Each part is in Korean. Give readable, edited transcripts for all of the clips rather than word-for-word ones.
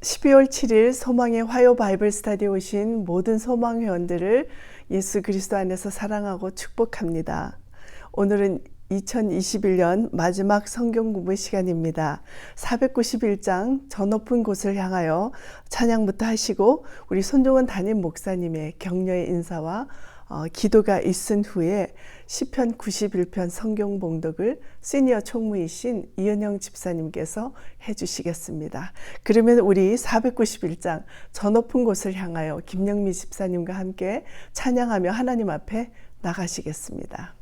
12월 7일 소망의 화요 바이블 스터디에 오신 모든 소망 회원들을 예수 그리스도 안에서 사랑하고 축복합니다. 오늘은 2021년 마지막 성경 공부 시간입니다. 491장 저 높은 곳을 향하여 찬양부터 하시고 우리 손종원 담임 목사님의 격려의 인사와 기도가 있은 후에 시편 91편 성경 봉독을 시니어 총무이신 이은영 집사님께서 해주시겠습니다. 그러면 우리 491장 저 높은 곳을 향하여 김영미 집사님과 함께 찬양하며 하나님 앞에 나가시겠습니다.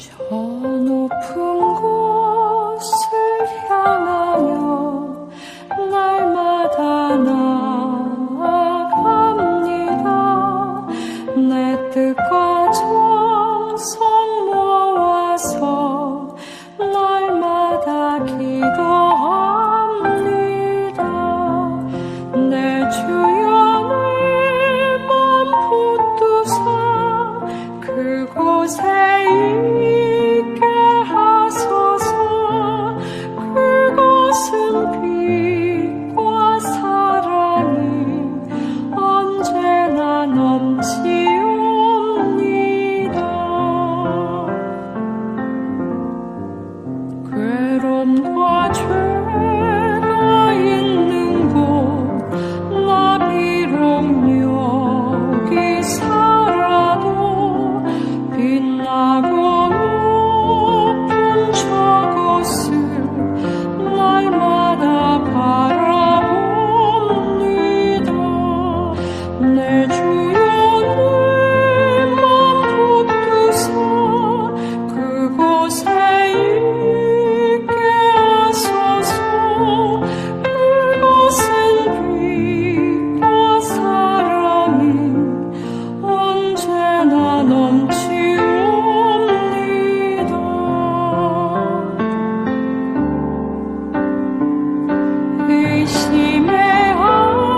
저 높은 곳을 향하여 날마다 나아갑니다. 내 뜻과 정성 모아서 날마다 기도합니다. 내 주연을 몸 붙드사 그곳에 괴로움과 죄가 있는 곳 나 비록 여기 살아도 빛나고 높은 저곳을 날마다 바라봅니다. 내 주연을 몸 붙드사 그곳에 의심의 안개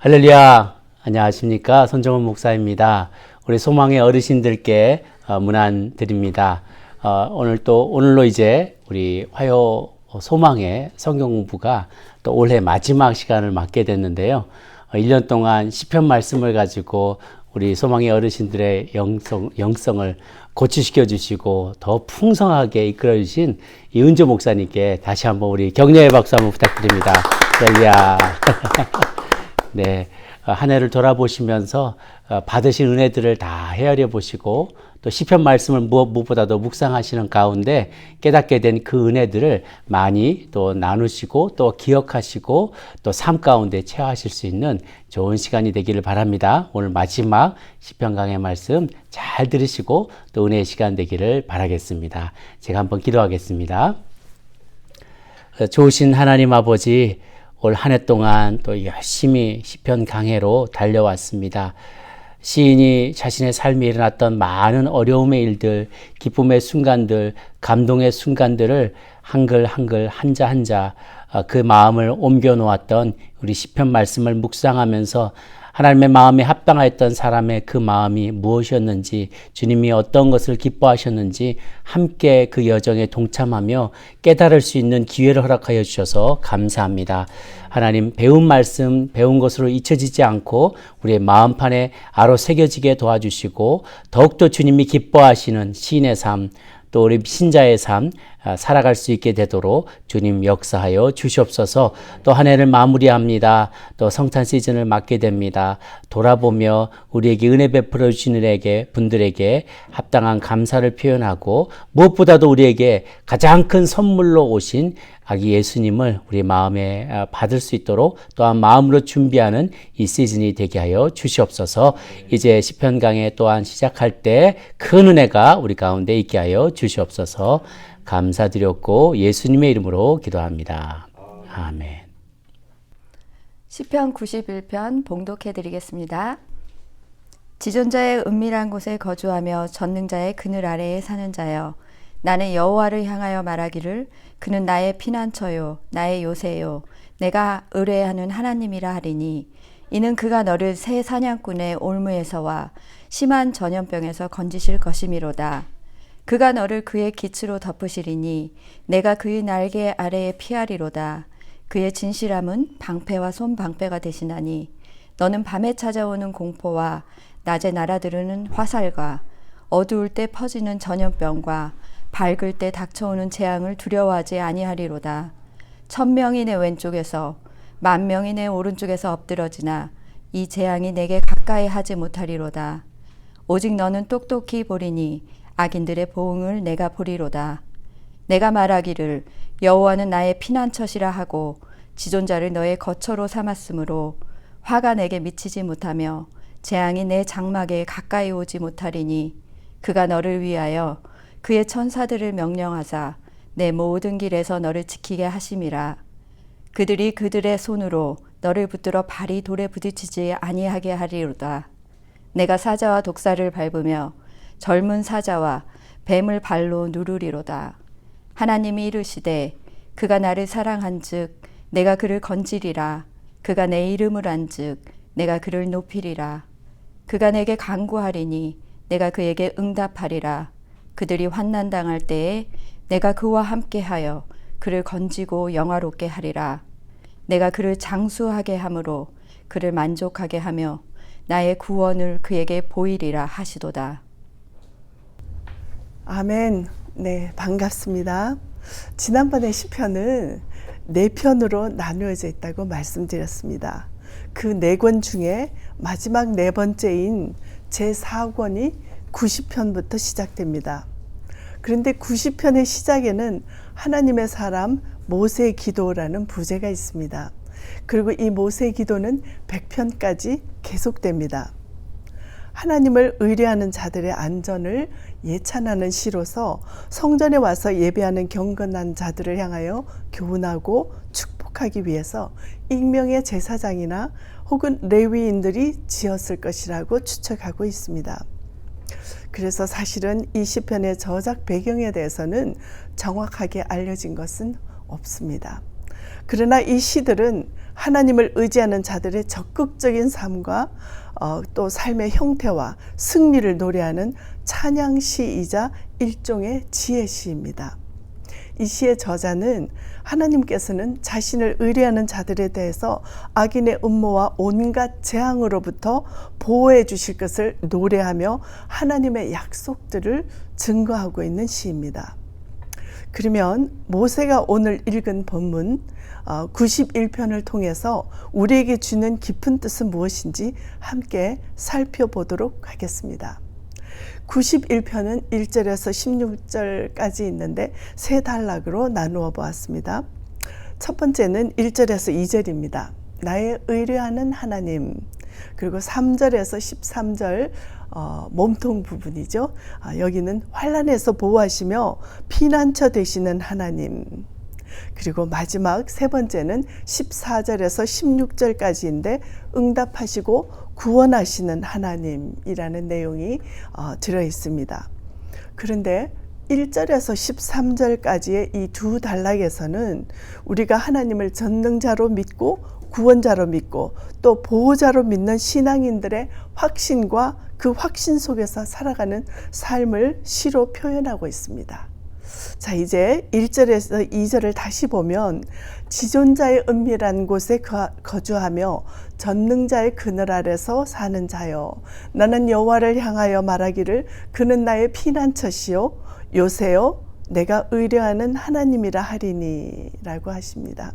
할렐루야, 안녕하십니까. 손정은 목사입니다. 우리 소망의 어르신들께 문안 드립니다. 오늘로 이제 우리 화요 소망의 성경 공부가 또 올해 마지막 시간을 맞게 됐는데요. 1년 동안 시편 말씀을 가지고 우리 소망의 어르신들의 영성을 고취시켜 주시고 더 풍성하게 이끌어 주신 이은조 목사님께 다시 한번 우리 격려의 박수 한번 부탁드립니다. 할렐루야. 네, 한 해를 돌아보시면서 받으신 은혜들을 다 헤아려 보시고 또 시편 말씀을 무엇보다도 묵상하시는 가운데 깨닫게 된 그 은혜들을 많이 또 나누시고 또 기억하시고 또 삶 가운데 체화하실 수 있는 좋은 시간이 되기를 바랍니다. 오늘 마지막 시편 강의 말씀 잘 들으시고 또 은혜의 시간 되기를 바라겠습니다. 제가 한번 기도하겠습니다. 좋으신 하나님 아버지, 올 한 해 동안 또 열심히 시편 강해로 달려왔습니다. 시인이 자신의 삶에 일어났던 많은 어려움의 일들, 기쁨의 순간들, 감동의 순간들을 한글 한글 한자 한자 그 마음을 옮겨 놓았던 우리 시편 말씀을 묵상하면서 하나님의 마음에 합당하였던 사람의 그 마음이 무엇이었는지, 주님이 어떤 것을 기뻐하셨는지 함께 그 여정에 동참하며 깨달을 수 있는 기회를 허락하여 주셔서 감사합니다. 하나님, 배운 말씀, 배운 것으로 잊혀지지 않고 우리의 마음판에 아로 새겨지게 도와주시고 더욱더 주님이 기뻐하시는 시인의 삶, 또 우리 신자의 삶 살아갈 수 있게 되도록 주님 역사하여 주시옵소서. 또 한 해를 마무리합니다. 또 성탄 시즌을 맞게 됩니다. 돌아보며 우리에게 은혜 베풀어 주시는 분들에게 합당한 감사를 표현하고 무엇보다도 우리에게 가장 큰 선물로 오신 아기 예수님을 우리 마음에 받을 수 있도록 또한 마음으로 준비하는 이 시즌이 되게 하여 주시옵소서. 이제 시편 강해 또한 시작할 때 큰 은혜가 우리 가운데 있게 하여 주시옵소서. 감사드렸고 예수님의 이름으로 기도합니다. 아멘. 시편 91편 봉독해 드리겠습니다. 지존자의 은밀한 곳에 거주하며 전능자의 그늘 아래에 사는 자여, 나는 여호와를 향하여 말하기를 그는 나의 피난처요 나의 요새요 내가 의뢰하는 하나님이라 하리니, 이는 그가 너를 새 사냥꾼의 올무에서와 심한 전염병에서 건지실 것이미로다. 그가 너를 그의 기츠로 덮으시리니 내가 그의 날개 아래에 피하리로다. 그의 진실함은 방패와 손방패가 되시나니, 너는 밤에 찾아오는 공포와 낮에 날아드르는 화살과 어두울 때 퍼지는 전염병과 밝을 때 닥쳐오는 재앙을 두려워하지 아니하리로다. 1000명이 내 왼쪽에서 10,000명이 내 오른쪽에서 엎드러지나 이 재앙이 내게 가까이 하지 못하리로다. 오직 너는 똑똑히 보리니 악인들의 보응을 내가 보리로다. 내가 말하기를 여호와는 나의 피난처시라 하고 지존자를 너의 거처로 삼았으므로 화가 내게 미치지 못하며 재앙이 내 장막에 가까이 오지 못하리니, 그가 너를 위하여 그의 천사들을 명령하사 내 모든 길에서 너를 지키게 하심이라. 그들이 그들의 손으로 너를 붙들어 발이 돌에 부딪히지 아니하게 하리로다. 내가 사자와 독사를 밟으며 젊은 사자와 뱀을 발로 누르리로다. 하나님이 이르시되 그가 나를 사랑한즉 내가 그를 건지리라. 그가 내 이름을 안즉 내가 그를 높이리라. 그가 내게 간구하리니 내가 그에게 응답하리라. 그들이 환난당할 때에 내가 그와 함께하여 그를 건지고 영화롭게 하리라. 내가 그를 장수하게 함으로 그를 만족하게 하며 나의 구원을 그에게 보이리라 하시도다. 아멘. 네, 반갑습니다. 지난번에 시편은 4편으로 나누어져 있다고 말씀드렸습니다. 그 4권 중에 마지막 4번째인 제4권이 90편부터 시작됩니다. 그런데 90편의 시작에는 하나님의 사람 모세의 기도라는 부제가 있습니다. 그리고 이 모세의 기도는 100편까지 계속됩니다. 하나님을 의뢰하는 자들의 안전을 예찬하는 시로서 성전에 와서 예배하는 경건한 자들을 향하여 교훈하고 축복하기 위해서 익명의 제사장이나 혹은 레위인들이 지었을 것이라고 추측하고 있습니다. 그래서 사실은 이 시편의 저작 배경에 대해서는 정확하게 알려진 것은 없습니다. 그러나 이 시들은 하나님을 의지하는 자들의 적극적인 삶과 또 삶의 형태와 승리를 노래하는 찬양시이자 일종의 지혜시입니다. 이 시의 저자는 하나님께서는 자신을 의뢰하는 자들에 대해서 악인의 음모와 온갖 재앙으로부터 보호해 주실 것을 노래하며 하나님의 약속들을 증거하고 있는 시입니다. 그러면 모세가 오늘 읽은 본문 91편을 통해서 우리에게 주는 깊은 뜻은 무엇인지 함께 살펴보도록 하겠습니다. 91편은 1절에서 16절까지 있는데 세 단락으로 나누어 보았습니다. 첫 번째는 1절에서 2절입니다. 나의 의뢰하는 하나님. 그리고 3절에서 13절 몸통 부분이죠. 여기는 환난에서 보호하시며 피난처 되시는 하나님. 그리고 마지막 세 번째는 14절에서 16절까지인데 응답하시고 구원하시는 하나님이라는 내용이 들어 있습니다. 그런데 1절에서 13절까지의 이 두 단락에서는 우리가 하나님을 전능자로 믿고 구원자로 믿고 또 보호자로 믿는 신앙인들의 확신과 그 확신 속에서 살아가는 삶을 시로 표현하고 있습니다. 자, 이제 1절에서 2절을 다시 보면 지존자의 은밀한 곳에 거주하며 전능자의 그늘 아래서 사는 자여 나는 여호와를 향하여 말하기를 그는 나의 피난처시요 요새요 내가 의뢰하는 하나님이라 하리니 라고 하십니다.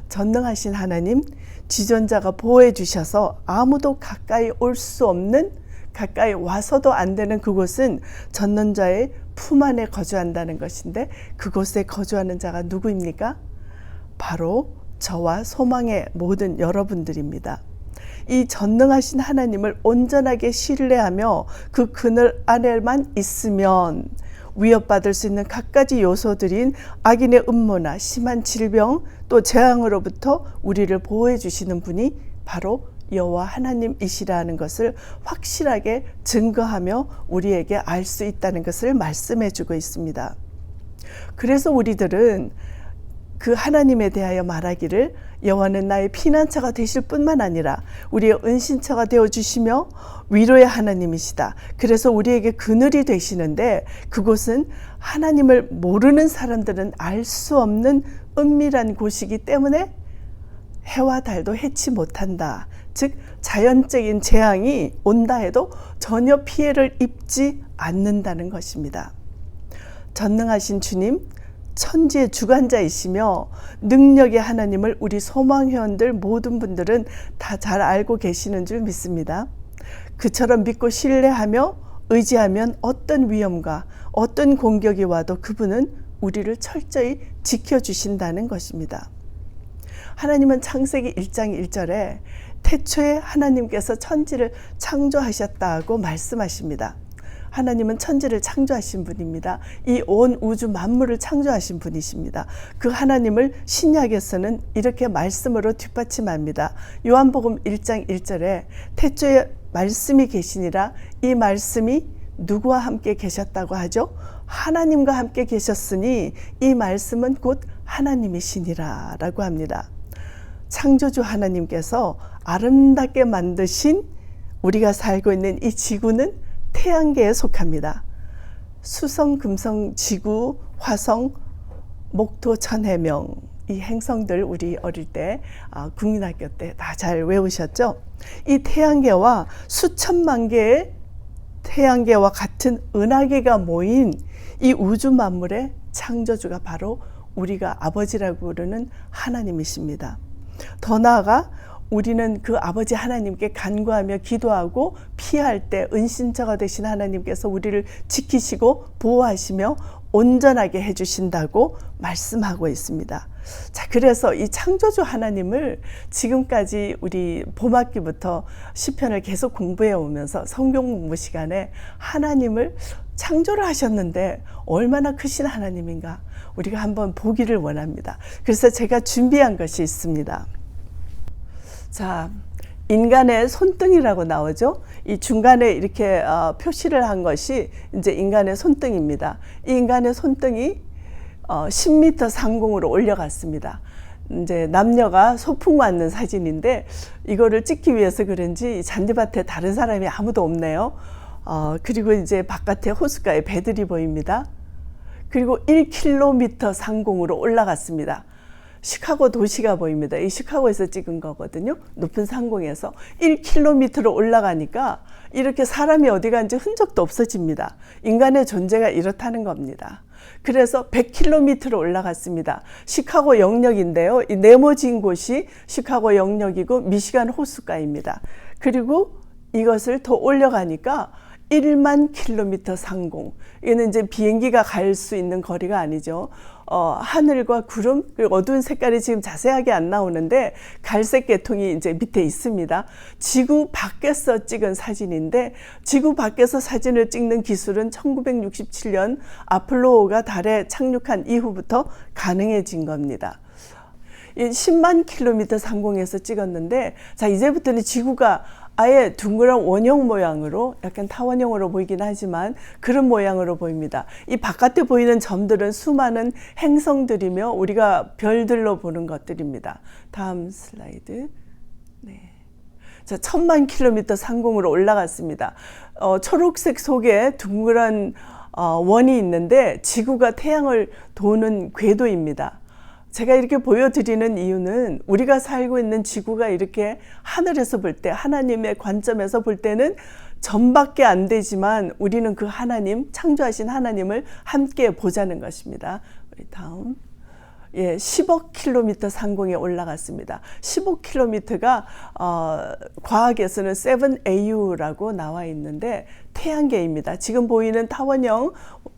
전능하신 하나님, 지존자가 보호해 주셔서 아무도 가까이 올 수 없는, 가까이 와서도 안 되는 그곳은 전능자의 품 안에 거주한다는 것인데 그곳에 거주하는 자가 누구입니까? 바로 저와 소망의 모든 여러분들입니다. 이 전능하신 하나님을 온전하게 신뢰하며 그 그늘 안에만 있으면 위협받을 수 있는 갖가지 요소들인 악인의 음모나 심한 질병 또 재앙으로부터 우리를 보호해 주시는 분이 바로 여호와 하나님이시라는 것을 확실하게 증거하며 우리에게 알 수 있다는 것을 말씀해 주고 있습니다. 그래서 우리들은 그 하나님에 대하여 말하기를 여호와는 나의 피난처가 되실 뿐만 아니라 우리의 은신처가 되어주시며 위로의 하나님이시다. 그래서 우리에게 그늘이 되시는데 그곳은 하나님을 모르는 사람들은 알 수 없는 은밀한 곳이기 때문에 해와 달도 해치 못한다. 즉 자연적인 재앙이 온다 해도 전혀 피해를 입지 않는다는 것입니다. 전능하신 주님, 천지의 주관자이시며 능력의 하나님을 우리 소망회원들 모든 분들은 다 잘 알고 계시는 줄 믿습니다. 그처럼 믿고 신뢰하며 의지하면 어떤 위험과 어떤 공격이 와도 그분은 우리를 철저히 지켜주신다는 것입니다. 하나님은 창세기 1장 1절에 태초에 하나님께서 천지를 창조하셨다고 말씀하십니다. 하나님은 천지를 창조하신 분입니다. 이 온 우주 만물을 창조하신 분이십니다. 그 하나님을 신약에서는 이렇게 말씀으로 뒷받침합니다. 요한복음 1장 1절에 태초에 말씀이 계시니라 이 말씀이 누구와 함께 계셨다고 하죠? 하나님과 함께 계셨으니 이 말씀은 곧 하나님이시니라 라고 합니다. 창조주 하나님께서 아름답게 만드신 우리가 살고 있는 이 지구는 태양계에 속합니다. 수성, 금성, 지구, 화성, 목토, 천해명 이 행성들 우리 어릴 때 국민학교 때 다 잘 외우셨죠? 이 태양계와 수천만 개의 태양계와 같은 은하계가 모인 이 우주 만물의 창조주가 바로 우리가 아버지라고 부르는 하나님이십니다. 더 나아가 우리는 그 아버지 하나님께 간구하며 기도하고 피할 때 은신처가 되신 하나님께서 우리를 지키시고 보호하시며 온전하게 해주신다고 말씀하고 있습니다. 자, 그래서 이 창조주 하나님을 지금까지 우리 봄학기부터 시편을 계속 공부해 오면서 성경 공부 시간에 하나님을 창조를 하셨는데 얼마나 크신 하나님인가 우리가 한번 보기를 원합니다. 그래서 제가 준비한 것이 있습니다. 자, 인간의 손등이라고 나오죠. 이 중간에 이렇게 표시를 한 것이 이제 인간의 손등입니다. 이 인간의 손등이 10m 상공으로 올려갔습니다. 이제 남녀가 소풍 왔는 사진인데 이거를 찍기 위해서 그런지 잔디밭에 다른 사람이 아무도 없네요. 그리고 이제 바깥에 호숫가에 배들이 보입니다. 그리고 1km 상공으로 올라갔습니다. 시카고 도시가 보입니다. 이 시카고에서 찍은 거거든요. 높은 상공에서 1km로 올라가니까 이렇게 사람이 어디 간지 흔적도 없어집니다. 인간의 존재가 이렇다는 겁니다. 그래서 100km로 올라갔습니다. 시카고 영역인데요. 이 네모진 곳이 시카고 영역이고 미시간 호숫가입니다. 그리고 이것을 더 올려가니까 1만 킬로미터 상공. 이거는 이제 비행기가 갈 수 있는 거리가 아니죠. 하늘과 구름, 그리고 어두운 색깔이 지금 자세하게 안 나오는데 갈색 계통이 이제 밑에 있습니다. 지구 밖에서 찍은 사진인데 지구 밖에서 사진을 찍는 기술은 1967년 아폴로가 달에 착륙한 이후부터 가능해진 겁니다. 10만 킬로미터 상공에서 찍었는데 자 이제부터는 지구가 아예 둥그런 원형 모양으로 약간 타원형으로 보이긴 하지만 그런 모양으로 보입니다. 이 바깥에 보이는 점들은 수많은 행성들이며 우리가 별들로 보는 것들입니다. 다음 슬라이드. 네. 자, 1000만 킬로미터 상공으로 올라갔습니다. 초록색 속에 둥그런 원이 있는데 지구가 태양을 도는 궤도입니다. 제가 이렇게 보여드리는 이유는 우리가 살고 있는 지구가 이렇게 하늘에서 볼 때 하나님의 관점에서 볼 때는 점밖에 안 되지만 우리는 그 하나님, 창조하신 하나님을 함께 보자는 것입니다. 우리 다음. 10억 킬로미터 상공에 올라갔습니다. 15킬로미터가 과학에서는 7AU라고 나와 있는데 태양계입니다. 지금 보이는 타원형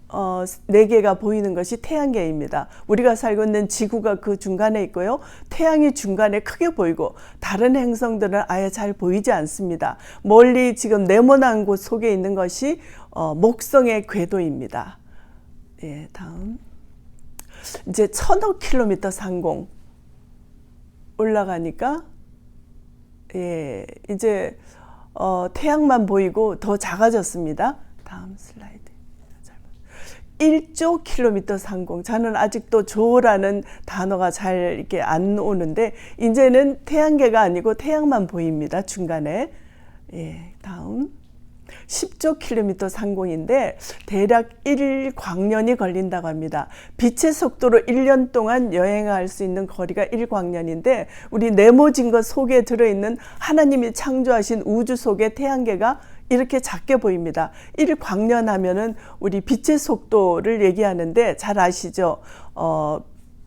4개가 보이는 것이 태양계입니다. 우리가 살고 있는 지구가 그 중간에 있고요. 태양이 중간에 크게 보이고 다른 행성들은 아예 잘 보이지 않습니다. 멀리 지금 네모난 곳 속에 있는 것이 목성의 궤도입니다. 예, 다음. 이제 1000억 킬로미터 상공 올라가니까 이제 태양만 보이고 더 작아졌습니다. 다음 슬라이드. 1조 킬로미터 상공. 저는 아직도 조라는 단어가 잘 이렇게 안 오는데 이제는 태양계가 아니고 태양만 보입니다. 중간에. 예, 다음. 10조 킬로미터 상공인데 대략 1광년이 걸린다고 합니다. 빛의 속도로 1년 동안 여행할 수 있는 거리가 1광년인데 우리 네모진 것 속에 들어있는 하나님이 창조하신 우주 속의 태양계가 이렇게 작게 보입니다. 1광년 하면은 우리 빛의 속도를 얘기하는데 잘 아시죠?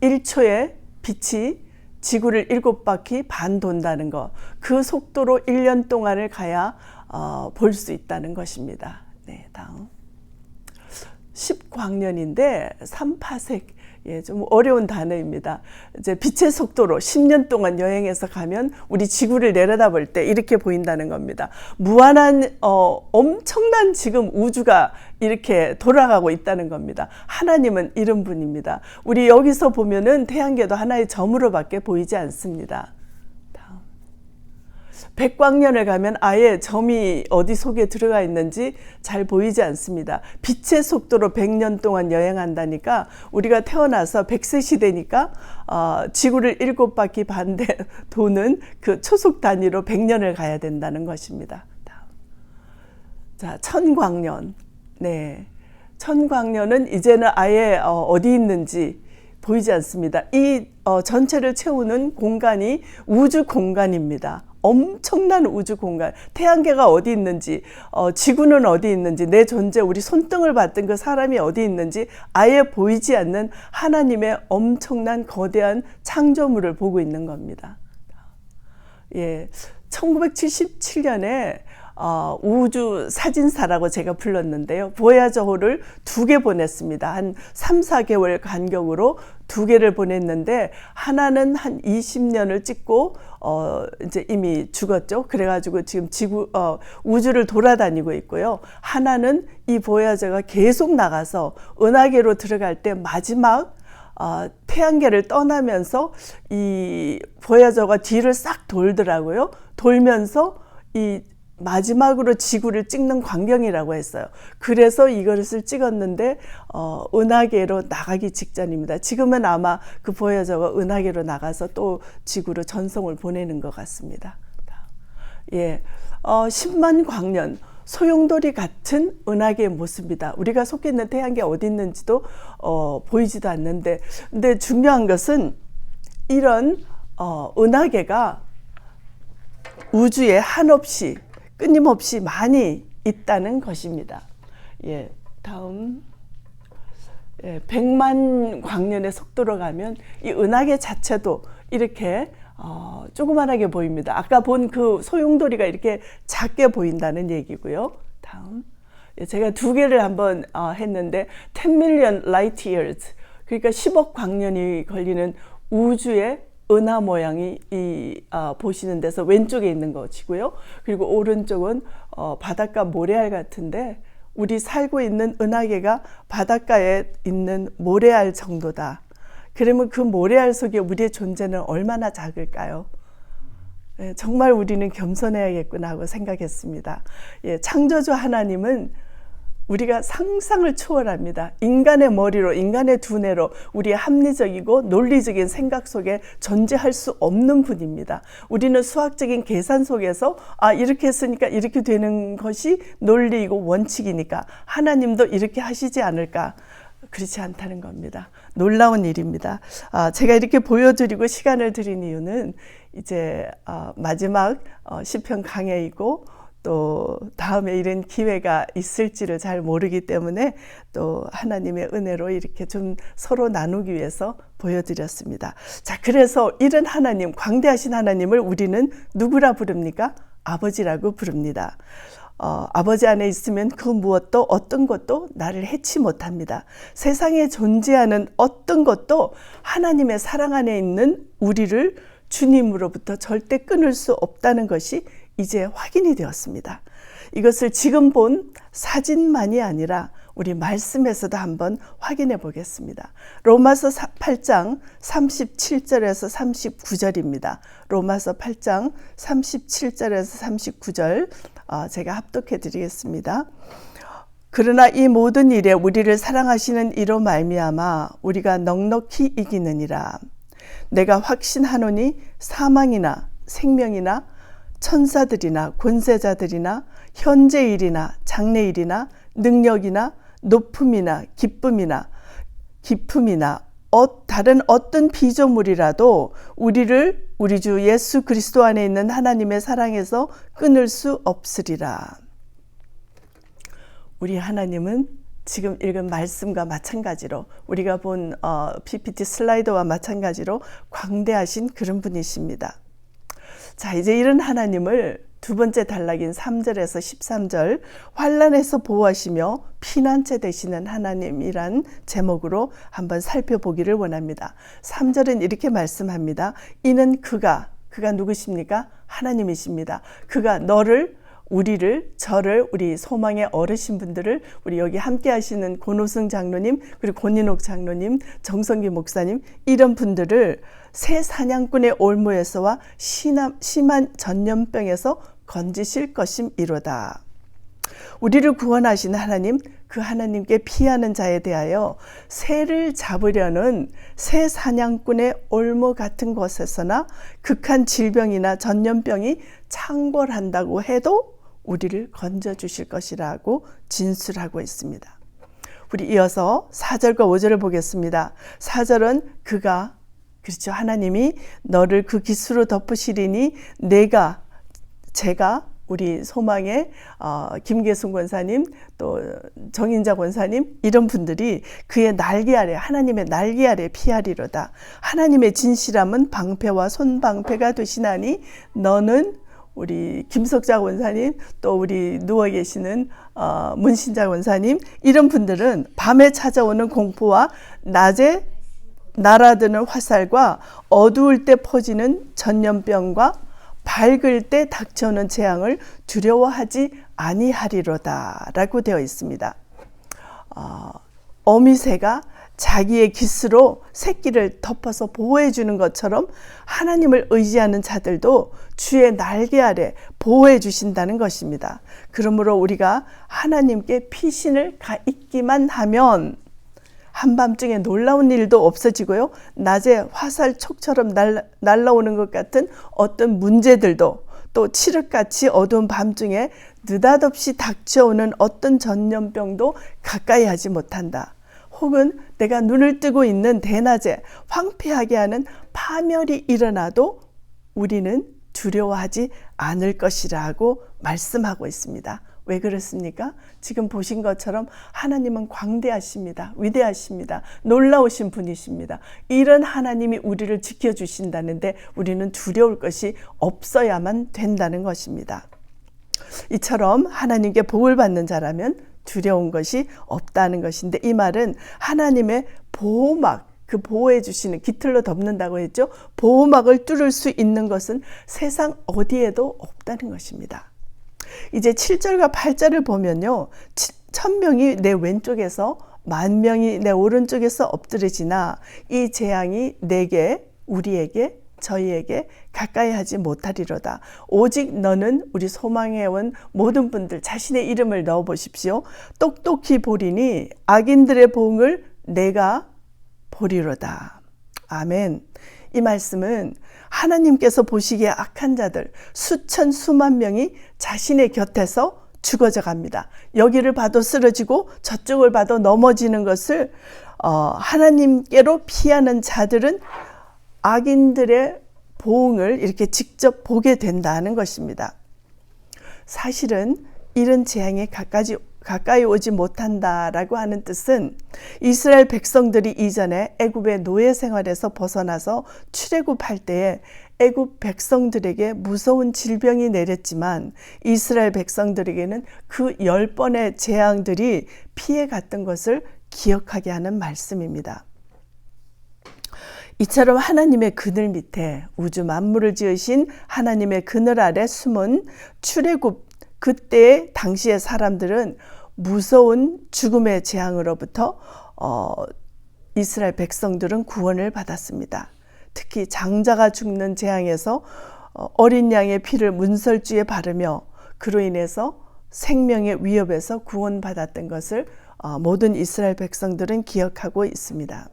1초에 빛이 지구를 7바퀴 반 돈다는 거. 그 속도로 1년 동안을 가야 볼 수 있다는 것입니다. 네, 다음. 10광년인데 3파섹. 예, 좀 어려운 단어입니다. 이제 빛의 속도로 10년 동안 여행해서 가면 우리 지구를 내려다볼 때 이렇게 보인다는 겁니다. 무한한 엄청난 지금 우주가 이렇게 돌아가고 있다는 겁니다. 하나님은 이런 분입니다. 우리 여기서 보면은 태양계도 하나의 점으로밖에 보이지 않습니다. 100광년을 가면 아예 점이 어디 속에 들어가 있는지 잘 보이지 않습니다. 빛의 속도로 100년 동안 여행한다니까 우리가 태어나서 100세 시대니까 지구를 7바퀴 반 도는 그 초속 단위로 100년을 가야 된다는 것입니다. 자, 1000광년. 네. 1000광년은 이제는 아예 어디 있는지 보이지 않습니다. 이 전체를 채우는 공간이 우주 공간입니다. 엄청난 우주 공간, 태양계가 어디 있는지, 지구는 어디 있는지, 내 존재, 우리 손등을 봤던 그 사람이 어디 있는지 아예 보이지 않는 하나님의 엄청난 거대한 창조물을 보고 있는 겁니다. 예, 1977년에 우주 사진사라고 제가 불렀는데요. 보야저호를 2개 보냈습니다. 한 3, 4개월 간격으로 2개를 보냈는데 하나는 한 20년을 찍고 이제 이미 죽었죠. 그래가지고 지금 우주를 돌아다니고 있고요. 하나는 이 보야저가 계속 나가서 은하계로 들어갈 때 마지막 태양계를 떠나면서 이 보야저가 뒤를 싹 돌더라고요. 돌면서 이 마지막으로 지구를 찍는 광경이라고 했어요. 그래서 이것을 찍었는데 은하계로 나가기 직전입니다. 지금은 아마 그 보여저가 은하계로 나가서 또 지구로 전송을 보내는 것 같습니다. 예, 10만 광년 소용돌이 같은 은하계의 모습입니다. 우리가 속해 있는 태양계 어디 있는지도 보이지도 않는데, 근데 중요한 것은 이런 은하계가 우주에 한없이 끊임없이 많이 있다는 것입니다. 예, 다음. 예, 100만 광년의 속도로 가면 이 은하계 자체도 이렇게 조그만하게 보입니다. 아까 본 그 소용돌이가 이렇게 작게 보인다는 얘기고요. 다음. 예, 제가 두 개를 한번 했는데 10 million light years, 그러니까 10억 광년이 걸리는 우주의 은하 모양이 보시는 데서 왼쪽에 있는 것이고요. 그리고 오른쪽은 바닷가 모래알 같은데, 우리 살고 있는 은하계가 바닷가에 있는 모래알 정도다. 그러면 그 모래알 속에 우리의 존재는 얼마나 작을까요? 예, 정말 우리는 겸손해야겠구나 하고 생각했습니다. 예, 창조주 하나님은 우리가 상상을 초월합니다. 인간의 머리로, 인간의 두뇌로 우리의 합리적이고 논리적인 생각 속에 존재할 수 없는 분입니다. 우리는 수학적인 계산 속에서 이렇게 했으니까 이렇게 되는 것이 논리이고 원칙이니까 하나님도 이렇게 하시지 않을까. 그렇지 않다는 겁니다. 놀라운 일입니다. 제가 이렇게 보여드리고 시간을 드린 이유는 이제 마지막 시편 강해이고 또 다음에 이런 기회가 있을지를 잘 모르기 때문에 또 하나님의 은혜로 이렇게 좀 서로 나누기 위해서 보여드렸습니다. 자, 그래서 이런 하나님, 광대하신 하나님을 우리는 누구라 부릅니까? 아버지라고 부릅니다. 아버지 안에 있으면 그 무엇도 어떤 것도 나를 해치 못합니다. 세상에 존재하는 어떤 것도 하나님의 사랑 안에 있는 우리를 주님으로부터 절대 끊을 수 없다는 것이 이제 확인이 되었습니다. 이것을 지금 본 사진만이 아니라 우리 말씀에서도 한번 확인해 보겠습니다. 로마서 8장 37절에서 39절입니다. 로마서 8장 37절에서 39절 제가 합독해 드리겠습니다. 그러나 이 모든 일에 우리를 사랑하시는 이로 말미암아 우리가 넉넉히 이기느니라. 내가 확신하노니 사망이나 생명이나 천사들이나 권세자들이나 현재일이나 장래일이나 능력이나 높음이나 기쁨이나 다른 어떤 피조물이라도 우리를 우리 주 예수 그리스도 안에 있는 하나님의 사랑에서 끊을 수 없으리라. 우리 하나님은 지금 읽은 말씀과 마찬가지로 우리가 본 PPT 슬라이드와 마찬가지로 광대하신 그런 분이십니다. 자, 이제 이런 하나님을 두 번째 단락인 3절에서 13절 환난에서 보호하시며 피난처 되시는 하나님이란 제목으로 한번 살펴보기를 원합니다. 3절은 이렇게 말씀합니다. 이는 그가 누구십니까? 하나님이십니다. 그가 우리를, 저를, 우리 소망의 어르신 분들을, 우리 여기 함께 하시는 권호승 장로님, 그리고 권인옥 장로님, 정성기 목사님, 이런 분들을 새 사냥꾼의 올무에서와 심한 전염병에서 건지실 것임이로다. 우리를 구원하신 하나님, 그 하나님께 피하는 자에 대하여 새를 잡으려는 새 사냥꾼의 올무 같은 곳에서나 극한 질병이나 전염병이 창궐한다고 해도 우리를 건져주실 것이라고 진술하고 있습니다. 우리 이어서 4절과 5절을 보겠습니다. 4절은 그렇죠. 하나님이 너를 그 깃으로 덮으시리니 제가 우리 소망의 김계순 권사님, 또 정인자 권사님, 이런 분들이 그의 날개 아래, 하나님의 날개 아래 피하리로다. 하나님의 진실함은 방패와 손방패가 되시나니 너는 우리 김석자 권사님, 또 우리 누워 계시는 문신자 권사님, 이런 분들은 밤에 찾아오는 공포와 낮에 날아드는 화살과 어두울 때 퍼지는 전염병과 밝을 때 닥쳐오는 재앙을 두려워하지 아니하리로다 라고 되어 있습니다. 어미새가 자기의 깃으로 새끼를 덮어서 보호해 주는 것처럼 하나님을 의지하는 자들도 주의 날개 아래 보호해 주신다는 것입니다. 그러므로 우리가 하나님께 피신을 가있기만 하면 한밤중에 놀라운 일도 없어지고요. 낮에 화살촉처럼 날라오는 것 같은 어떤 문제들도, 또 칠흑같이 어두운 밤중에 느닷없이 닥쳐오는 어떤 전염병도 가까이 하지 못한다. 혹은 내가 눈을 뜨고 있는 대낮에 황폐하게 하는 파멸이 일어나도 우리는 두려워하지 않을 것이라고 말씀하고 있습니다. 왜 그렇습니까? 지금 보신 것처럼 하나님은 광대하십니다. 위대하십니다. 놀라우신 분이십니다. 이런 하나님이 우리를 지켜주신다는데 우리는 두려울 것이 없어야만 된다는 것입니다. 이처럼 하나님께 복을 받는 자라면 두려운 것이 없다는 것인데, 이 말은 하나님의 보호막, 그 보호해 주시는, 깃털로 덮는다고 했죠. 보호막을 뚫을 수 있는 것은 세상 어디에도 없다는 것입니다. 이제 7절과 8절을 보면요, 1000명이 내 왼쪽에서 10,000명이 내 오른쪽에서 엎드러지나 이 재앙이 내게, 우리에게, 저희에게 가까이 하지 못하리로다. 오직 너는, 우리 소망해온 모든 분들 자신의 이름을 넣어 보십시오. 똑똑히 보리니 악인들의 보응을 내가 보리로다. 아멘. 이 말씀은 하나님께서 보시기에 악한 자들 수천 수만 명이 자신의 곁에서 죽어져 갑니다. 여기를 봐도 쓰러지고 저쪽을 봐도 넘어지는 것을 하나님께로 피하는 자들은 악인들의 보응을 이렇게 직접 보게 된다는 것입니다. 사실은 이런 재앙이 가까이 오지 못한다라고 하는 뜻은 이스라엘 백성들이 이전에 애굽의 노예 생활에서 벗어나서 출애굽할 때에 애굽 백성들에게 무서운 질병이 내렸지만 이스라엘 백성들에게는 그 10번의 재앙들이 피해갔던 것을 기억하게 하는 말씀입니다. 이처럼 하나님의 그늘 밑에, 우주 만물을 지으신 하나님의 그늘 아래 숨은 출애굽, 그때 당시의 사람들은 무서운 죽음의 재앙으로부터 이스라엘 백성들은 구원을 받았습니다. 특히 장자가 죽는 재앙에서 어린 양의 피를 문설주에 바르며 그로 인해서 생명의 위협에서 구원받았던 것을 모든 이스라엘 백성들은 기억하고 있습니다.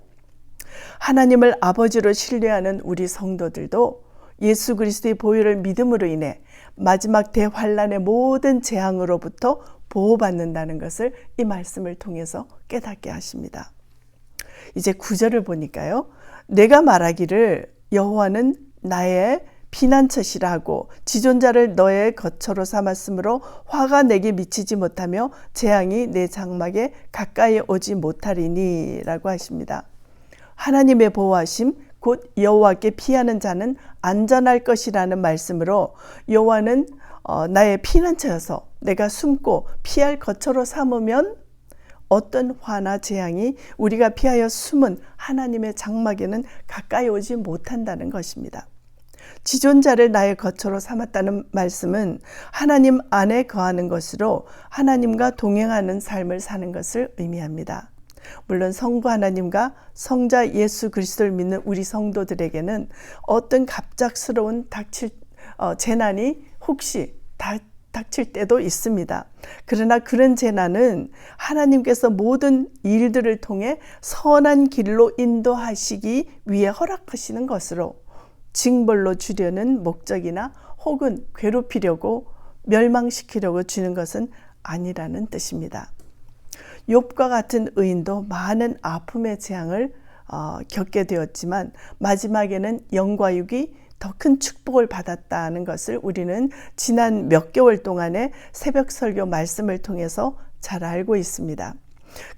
하나님을 아버지로 신뢰하는 우리 성도들도 예수 그리스도의 보혈을 믿음으로 인해 마지막 대환란의 모든 재앙으로부터 보호받는다는 것을 이 말씀을 통해서 깨닫게 하십니다. 이제 9절을 보니까요, 내가 말하기를 여호와는 나의 피난처시라 하고 지존자를 너의 거처로 삼았으므로 화가 내게 미치지 못하며 재앙이 내 장막에 가까이 오지 못하리니 라고 하십니다. 하나님의 보호하심, 곧 여호와께 피하는 자는 안전할 것이라는 말씀으로 여호와는 나의 피난처여서 내가 숨고 피할 거처로 삼으면 어떤 화나 재앙이 우리가 피하여 숨은 하나님의 장막에는 가까이 오지 못한다는 것입니다. 지존자를 나의 거처로 삼았다는 말씀은 하나님 안에 거하는 것으로 하나님과 동행하는 삶을 사는 것을 의미합니다. 물론 성부 하나님과 성자 예수 그리스도를 믿는 우리 성도들에게는 어떤 갑작스러운 재난이 혹시 닥칠 때도 있습니다. 그러나 그런 재난은 하나님께서 모든 일들을 통해 선한 길로 인도하시기 위해 허락하시는 것으로 징벌로 주려는 목적이나 혹은 괴롭히려고 멸망시키려고 주는 것은 아니라는 뜻입니다. 욥과 같은 의인도 많은 아픔의 재앙을 겪게 되었지만 마지막에는 영과 육이 더 큰 축복을 받았다는 것을 우리는 지난 몇 개월 동안의 새벽 설교 말씀을 통해서 잘 알고 있습니다.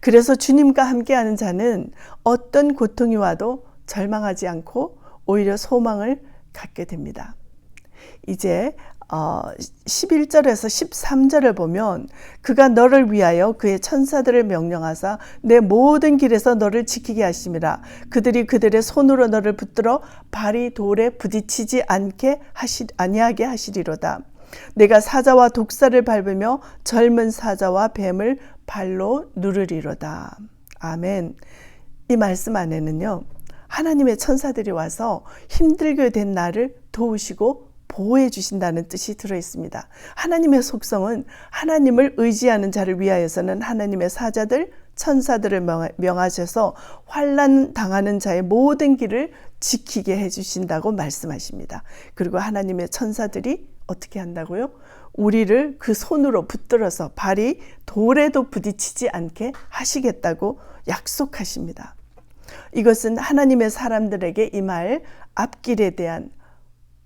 그래서 주님과 함께하는 자는 어떤 고통이 와도 절망하지 않고 오히려 소망을 갖게 됩니다. 이제 11절에서 13절을 보면 그가 너를 위하여 그의 천사들을 명령하사 내 모든 길에서 너를 지키게 하심이라. 그들이 그들의 손으로 너를 붙들어 발이 돌에 부딪히지 아니하게 하시리로다. 내가 사자와 독사를 밟으며 젊은 사자와 뱀을 발로 누르리로다. 아멘. 이 말씀 안에는요, 하나님의 천사들이 와서 힘들게 된 나를 도우시고 보호해 주신다는 뜻이 들어 있습니다. 하나님의 속성은 하나님을 의지하는 자를 위하여서는 하나님의 사자들, 천사들을 명하셔서 환난 당하는 자의 모든 길을 지키게 해주신다고 말씀하십니다. 그리고 하나님의 천사들이 어떻게 한다고요? 우리를 그 손으로 붙들어서 발이 돌에도 부딪히지 않게 하시겠다고 약속하십니다. 이것은 하나님의 사람들에게 임할 앞길에 대한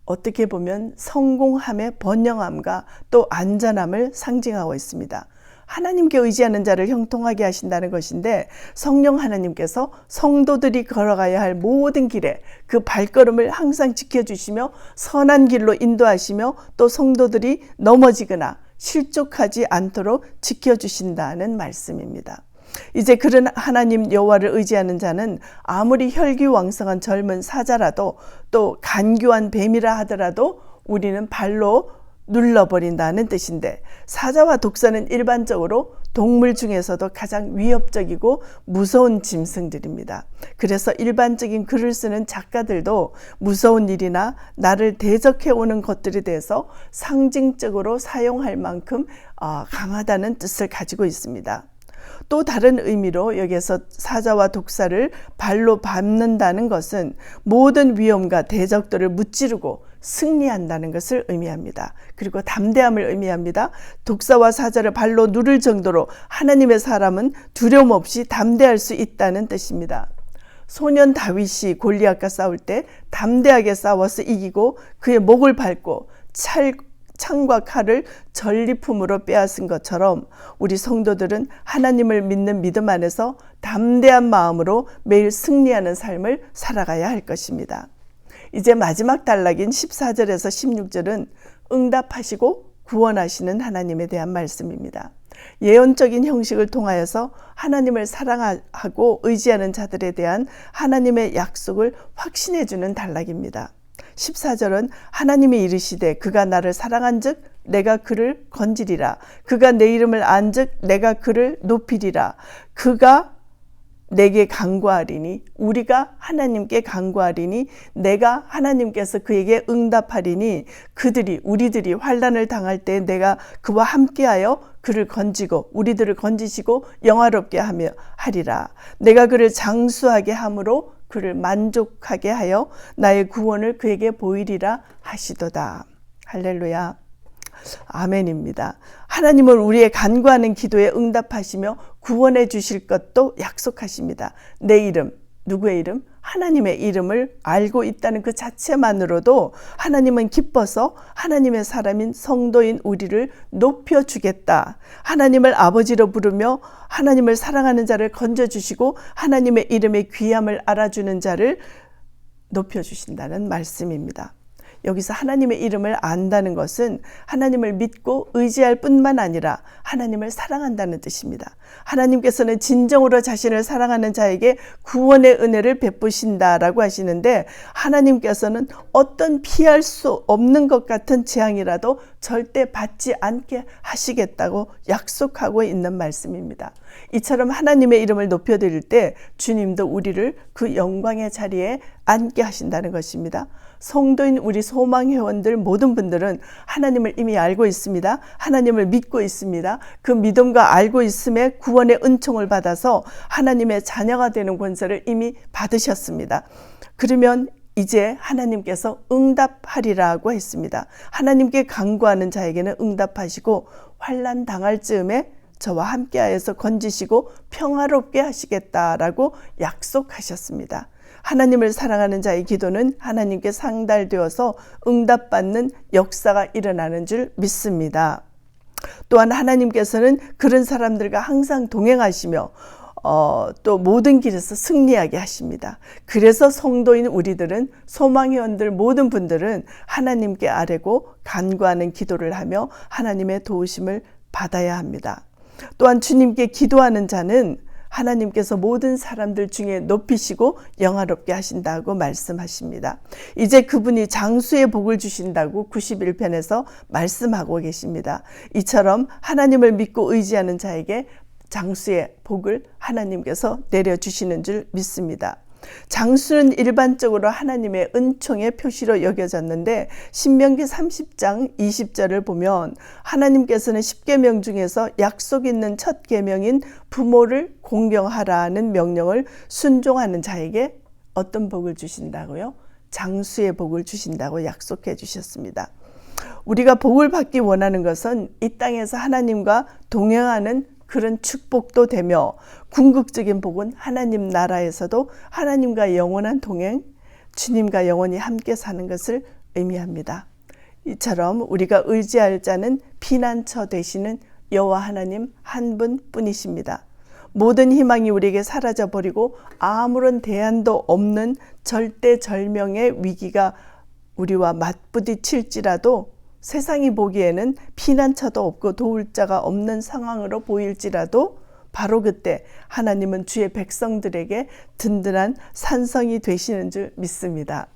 어떻게 보면 성공함의 번영함과 또 안전함을 상징하고 있습니다. 하나님께 의지하는 자를 형통하게 하신다는 것인데, 성령 하나님께서 성도들이 걸어가야 할 모든 길에 그 발걸음을 항상 지켜주시며 선한 길로 인도하시며 또 성도들이 넘어지거나 실족하지 않도록 지켜주신다는 말씀입니다. 이제 그런 하나님 여호와를 의지하는 자는 아무리 혈기왕성한 젊은 사자라도 또 간교한 뱀이라 하더라도 우리는 발로 눌러버린다는 뜻인데, 사자와 독사는 일반적으로 동물 중에서도 가장 위협적이고 무서운 짐승들입니다. 그래서 일반적인 글을 쓰는 작가들도 무서운 일이나 나를 대적해오는 것들에 대해서 상징적으로 사용할 만큼 강하다는 뜻을 가지고 있습니다. 또 다른 의미로 여기서 사자와 독사를 발로 밟는다는 것은 모든 위험과 대적들을 무찌르고 승리한다는 것을 의미합니다. 그리고 담대함을 의미합니다. 독사와 사자를 발로 누를 정도로 하나님의 사람은 두려움 없이 담대할 수 있다는 뜻입니다. 소년 다윗이 골리앗과 싸울 때 담대하게 싸워서 이기고 그의 목을 밟고 창과 칼을 전리품으로 빼앗은 것처럼 우리 성도들은 하나님을 믿는 믿음 안에서 담대한 마음으로 매일 승리하는 삶을 살아가야 할 것입니다. 이제 마지막 단락인 14절에서 16절은 응답하시고 구원하시는 하나님에 대한 말씀입니다. 예언적인 형식을 통하여서 하나님을 사랑하고 의지하는 자들에 대한 하나님의 약속을 확신해 주는 단락입니다. 14절은 하나님이 이르시되 그가 나를 사랑한즉 내가 그를 건지리라. 그가 내 이름을 안즉 내가 그를 높이리라. 그가 내게 간구하리니, 우리가 하나님께 간구하리니 내가 하나님께서 그에게 응답하리니 우리들이 환난을 당할 때 내가 그와 함께하여 그를 건지고 우리들을 건지시고 영화롭게 하리라. 내가 그를 장수하게 함으로 그를 만족하게 하여 나의 구원을 그에게 보이리라 하시도다. 할렐루야. 아멘입니다. 하나님은 우리의 간구하는 기도에 응답하시며 구원해 주실 것도 약속하십니다. 내 이름, 누구의 이름? 하나님의 이름을 알고 있다는 그 자체만으로도 하나님은 기뻐서 하나님의 사람인 성도인 우리를 높여주겠다. 하나님을 아버지로 부르며 하나님을 사랑하는 자를 건져주시고 하나님의 이름의 귀함을 알아주는 자를 높여주신다는 말씀입니다. 여기서 하나님의 이름을 안다는 것은 하나님을 믿고 의지할 뿐만 아니라 하나님을 사랑한다는 뜻입니다. 하나님께서는 진정으로 자신을 사랑하는 자에게 구원의 은혜를 베푸신다라고 하시는데, 하나님께서는 어떤 피할 수 없는 것 같은 재앙이라도 절대 받지 않게 하시겠다고 약속하고 있는 말씀입니다. 이처럼 하나님의 이름을 높여드릴 때 주님도 우리를 그 영광의 자리에 앉게 하신다는 것입니다. 성도인 우리 소망회원들 모든 분들은 하나님을 이미 알고 있습니다. 하나님을 믿고 있습니다. 그 믿음과 알고 있음에 구원의 은총을 받아서 하나님의 자녀가 되는 권세를 이미 받으셨습니다. 그러면 이제 하나님께서 응답하리라고 했습니다. 하나님께 간구하는 자에게는 응답하시고 환난 당할 즈음에 저와 함께하여서 건지시고 평화롭게 하시겠다라고 약속하셨습니다. 하나님을 사랑하는 자의 기도는 하나님께 상달되어서 응답받는 역사가 일어나는 줄 믿습니다. 또한 하나님께서는 그런 사람들과 항상 동행하시며 또 모든 길에서 승리하게 하십니다. 그래서 성도인 우리들은, 소망회원들 모든 분들은 하나님께 아뢰고 간구하는 기도를 하며 하나님의 도우심을 받아야 합니다. 또한 주님께 기도하는 자는 하나님께서 모든 사람들 중에 높이시고 영화롭게 하신다고 말씀하십니다. 이제 그분이 장수의 복을 주신다고 91편에서 말씀하고 계십니다. 이처럼 하나님을 믿고 의지하는 자에게 장수의 복을 하나님께서 내려주시는 줄 믿습니다. 장수는 일반적으로 하나님의 은총의 표시로 여겨졌는데 신명기 30장 20절을 보면 하나님께서는 10계명 중에서 약속 있는 첫 계명인 부모를 공경하라는 명령을 순종하는 자에게 어떤 복을 주신다고요? 장수의 복을 주신다고 약속해 주셨습니다. 우리가 복을 받기 원하는 것은 이 땅에서 하나님과 동행하는 그런 축복도 되며 궁극적인 복은 하나님 나라에서도 하나님과 영원한 동행, 주님과 영원히 함께 사는 것을 의미합니다. 이처럼 우리가 의지할 자는 피난처 되시는 여호와 하나님 한 분뿐이십니다. 모든 희망이 우리에게 사라져버리고 아무런 대안도 없는 절대절명의 위기가 우리와 맞부딪힐지라도 세상이 보기에는 피난처도 없고 도울 자가 없는 상황으로 보일지라도 바로 그때 하나님은 주의 백성들에게 든든한 산성이 되시는 줄 믿습니다.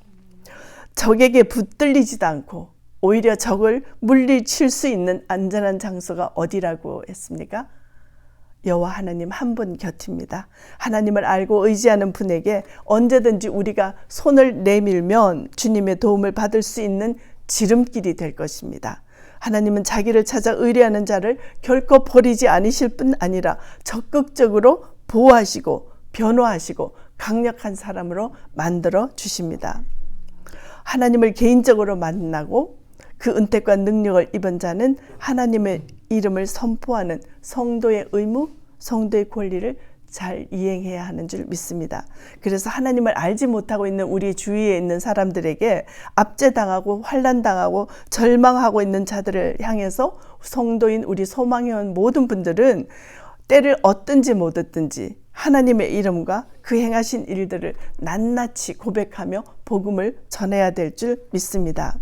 적에게 붙들리지도 않고 오히려 적을 물리칠 수 있는 안전한 장소가 어디라고 했습니까? 여호와 하나님 한 분 곁입니다. 하나님을 알고 의지하는 분에게 언제든지 우리가 손을 내밀면 주님의 도움을 받을 수 있는 지름길이 될 것입니다. 하나님은 자기를 찾아 의뢰하는 자를 결코 버리지 않으실 뿐 아니라 적극적으로 보호하시고 변호하시고 강력한 사람으로 만들어 주십니다. 하나님을 개인적으로 만나고 그 은택과 능력을 입은 자는 하나님의 이름을 선포하는 성도의 의무, 성도의 권리를 잘 이행해야 하는 줄 믿습니다. 그래서 하나님을 알지 못하고 있는 우리 주위에 있는 사람들에게 압제당하고 환난당하고 절망하고 있는 자들을 향해서 성도인 우리 소망회원 모든 분들은 때를 얻든지 못 얻든지 하나님의 이름과 그 행하신 일들을 낱낱이 고백하며 복음을 전해야 될 줄 믿습니다.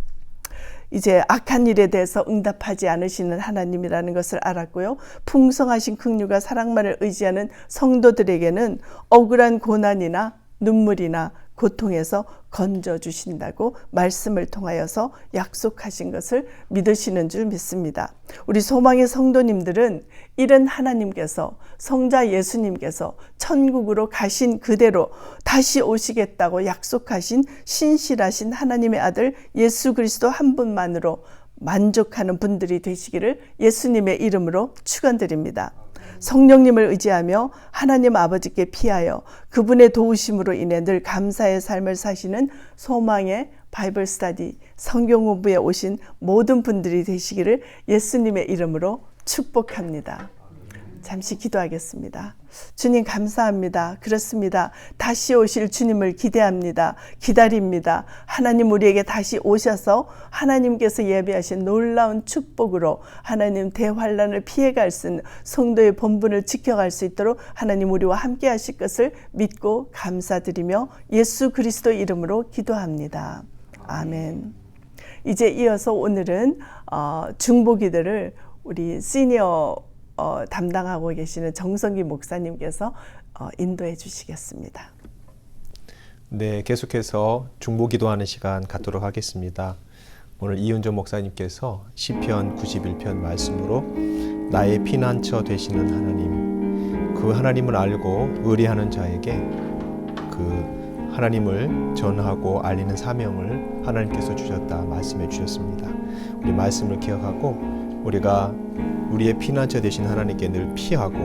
이제 악한 일에 대해서 응답하지 않으시는 하나님이라는 것을 알았고요. 풍성하신 긍휼과 사랑만을 의지하는 성도들에게는 억울한 고난이나 눈물이나 고통에서 건져주신다고 말씀을 통하여서 약속하신 것을 믿으시는 줄 믿습니다. 우리 소망의 성도님들은 이른 하나님께서 성자 예수님께서 천국으로 가신 그대로 다시 오시겠다고 약속하신 신실하신 하나님의 아들 예수 그리스도 한 분만으로 만족하는 분들이 되시기를 예수님의 이름으로 축원드립니다. 성령님을 의지하며 하나님 아버지께 피하여 그분의 도우심으로 인해 늘 감사의 삶을 사시는 소망의 바이블 스터디 성경 공부에 오신 모든 분들이 되시기를 예수님의 이름으로 축복합니다. 잠시 기도하겠습니다. 주님 감사합니다. 그렇습니다. 다시 오실 주님을 기대합니다. 기다립니다. 하나님 우리에게 다시 오셔서 하나님께서 예비하신 놀라운 축복으로 하나님 대환란을 피해갈 수 있는 성도의 본분을 지켜갈 수 있도록 하나님 우리와 함께 하실 것을 믿고 감사드리며 예수 그리스도 이름으로 기도합니다. 아멘. 이제 이어서 오늘은 중보기도를 우리 시니어 담당하고 계시는 정성기 목사님께서 인도해 주시겠습니다. 네, 계속해서 중보기도하는 시간 갖도록 하겠습니다. 오늘 이은조 목사님께서 시편 91편 말씀으로 나의 피난처 되시는 하나님, 그 하나님을 알고 의뢰하는 자에게 그 하나님을 전하고 알리는 사명을 하나님께서 주셨다 말씀해 주셨습니다. 우리 말씀을 기억하고 우리가 우리의 피난처 되신 하나님께 늘 피하고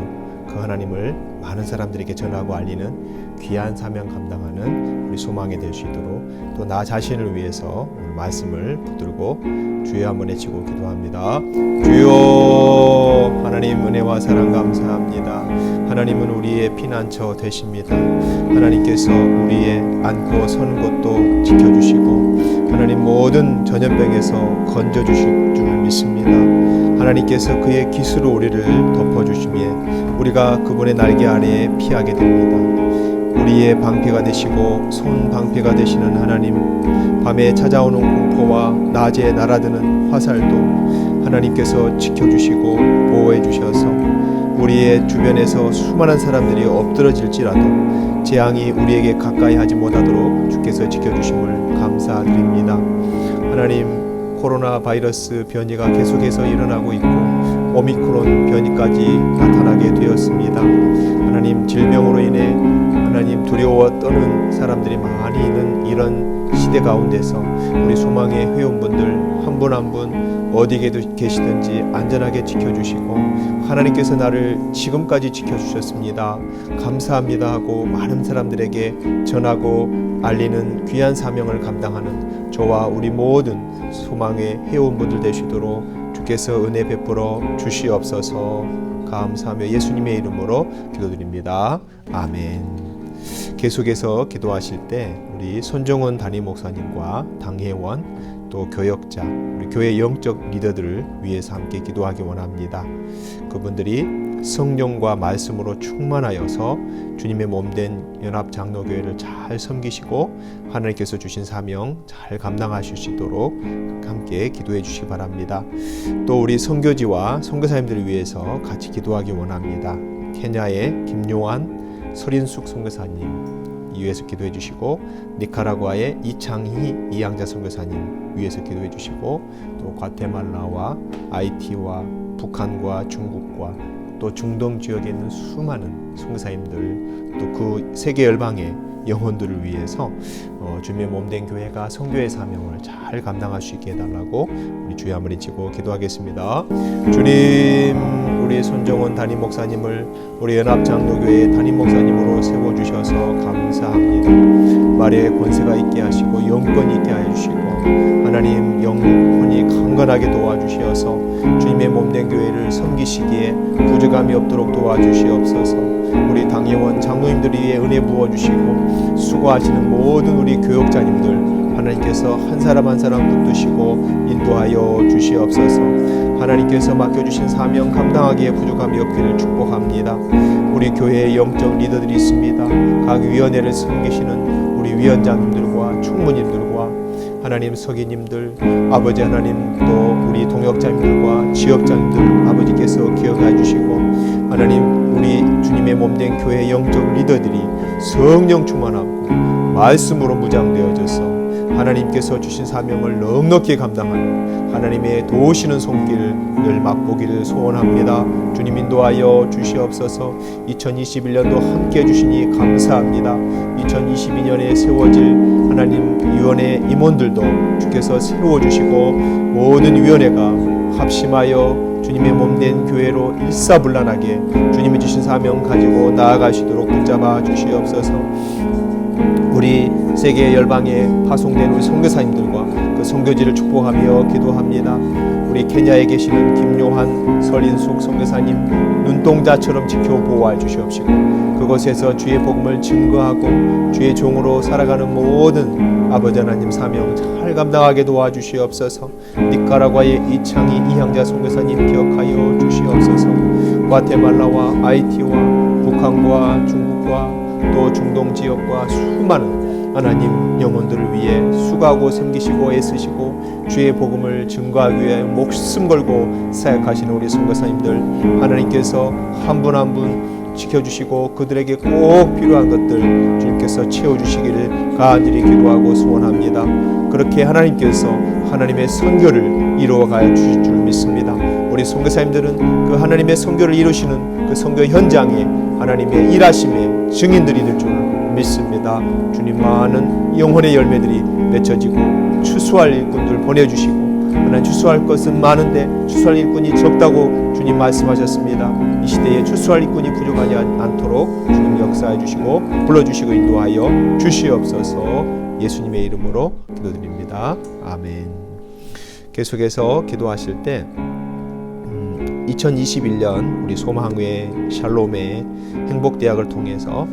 그 하나님을 많은 사람들에게 전하고 알리는 귀한 사명 감당하는 우리 소망이 될 수 있도록 또 나 자신을 위해서 오늘 말씀을 붙들고 주여 한번 외치고 기도합니다. 주여 하나님 은혜와 사랑 감사합니다. 하나님은 우리의 피난처 되십니다. 하나님께서 우리의 앉고 서는 것도 지켜주시고 하나님 모든 전염병에서 건져주실 줄 믿습니다. 하나님께서 그의 깃으로 우리를 덮어주시며 우리가 그분의 날개 아래에 피하게 됩니다. 우리의 방패가 되시고 손 방패가 되시는 하나님, 밤에 찾아오는 공포와 낮에 날아드는 화살도 하나님께서 지켜주시고 보호해 주셔서 우리의 주변에서 수많은 사람들이 엎드러질지라도 재앙이 우리에게 가까이 하지 못하도록 주께서 지켜주심을 감사드립니다. 하나님, 코로나 바이러스 변이가 계속해서 일어나고 있고 오미크론 변이까지 나타나게 되었습니다. 하나님, 질병으로 인해 하나님 두려워 떠는 사람들이 많이 있는 이런 시대 가운데서 우리 소망의 회원분들 한 분 한 분 어디 계시든지 안전하게 지켜주시고, 하나님께서 나를 지금까지 지켜주셨습니다, 감사합니다 하고 많은 사람들에게 전하고 알리는 귀한 사명을 감당하는 저와 우리 모든 소망의 회원분들 되시도록 주께서 은혜 베풀어 주시옵소서. 감사하며 예수님의 이름으로 기도드립니다. 아멘. 계속해서 기도하실 때 우리 손정원 담임 목사님과 당회원 또 교역자, 우리 교회 영적 리더들을 위해서 함께 기도하기 원합니다. 그분들이 성령과 말씀으로 충만하여서 주님의 몸된 연합장로교회를 잘 섬기시고 하나님께서 주신 사명 잘 감당하실 수 있도록 함께 기도해 주시기 바랍니다. 또 우리 선교지와 선교사님들을 위해서 같이 기도하기 원합니다. 케냐의 김요한 서린숙 선교사님 위해서 기도해 주시고, 니카라과의 이창희 이양자 선교사님 위해서 기도해 주시고, 또 과테말라와 아이티와 북한과 중국과 또 중동 지역에 있는 수많은 선교사님들, 또 그 세계 열방의 영혼들을 위해서 주님의 몸된 교회가 선교의 사명을 잘 감당할 수 있게 해달라고 우리 주의 한번 외치고 기도하겠습니다. 주님, 우리 손정원 담임 목사님을 우리 연합장로교회 담임 목사님으로 세워주셔서 감사합니다. 말에 권세가 있게 하시고 영권이 있게 해주시고, 하나님 영혼이 강건하게 도와주시어서 주님의 몸된 교회를 섬기시기에 부족함이 없도록 도와주시옵소서. 우리 당회원 장로님들 위해 은혜 부어주시고, 수고하시는 모든 우리 교역자님들 하나님께서 한 사람 한 사람 붙드시고 인도하여 주시옵소서. 하나님께서 맡겨주신 사명 감당하기에 부족함이 없기를 축복합니다. 우리 교회에 영적 리더들이 있습니다. 각 위원회를 섬기시는 우리 위원장님들과 총무님들과 하나님 서기님들, 아버지 하나님, 또 우리 동역자님들과 지역장님들 아버지께서 기억해 주시고, 하나님 우리 주님의 몸된 교회 영적 리더들이 성령 충만하고 말씀으로 무장되어져서 하나님께서 주신 사명을 넉넉히 감당하는 하나님의 도우시는 손길을 늘 맛보기를 소원합니다. 주님 인도하여 주시옵소서. 2021년도 함께 해주시니 감사합니다. 2022년에 세워질 하나님 위원회 임원들도 주께서 세워주시고, 모든 위원회가 합심하여 주님의 몸된 교회로 일사불란하게 주님이 주신 사명 가지고 나아가시도록 붙잡아 주시옵소서. 우리 세계 열방에 파송된 우리 선교사님들과 그 선교지를 축복하며 기도합니다. 우리 케냐에 계시는 김요한 서린숙 선교사님 눈동자처럼 지켜 보호해 주시옵시고, 그곳에서 주의 복음을 증거하고 주의 종으로 살아가는 모든 아버지 하나님 사명 잘 감당하게 도와주시옵소서. 니카라과의 이창희 이향자 선교사님 기억하여 주시옵소서. 과테말라와 아이티와 북한과 중국과 또 중동 지역과 수많은 하나님 영혼들을 위해 수고하고 섬기시고 애쓰시고 주의 복음을 증거하기 위해 목숨 걸고 사역하시는 우리 선교사님들 하나님께서 한 분 한 분 지켜주시고 그들에게 꼭 필요한 것들 주님께서 채워주시기를 간절히 기도하고 소원합니다. 그렇게 하나님께서 하나님의 선교를 이루어가 주실 줄 믿습니다. 우리 선교사님들은 그 하나님의 선교를 이루시는 그 선교 현장에 하나님의 일하심의 증인들이 될 줄 믿습니다. 주님, 많은 영혼의 열매들이 맺혀지고 추수할 일꾼들 보내주시고, 하나님 추수할 것은 많은데 추수할 일꾼이 적다고 주님 말씀하셨습니다. 이 시대에 추수할 일꾼이 부족하지 않도록 주님 역사해 주시고 불러주시고 인도하여 주시옵소서. 예수님의 이름으로 기도드립니다. 아멘. 계속해서 기도하실 때 2021년 우리 소망회 샬롬의 행복대학을 통해서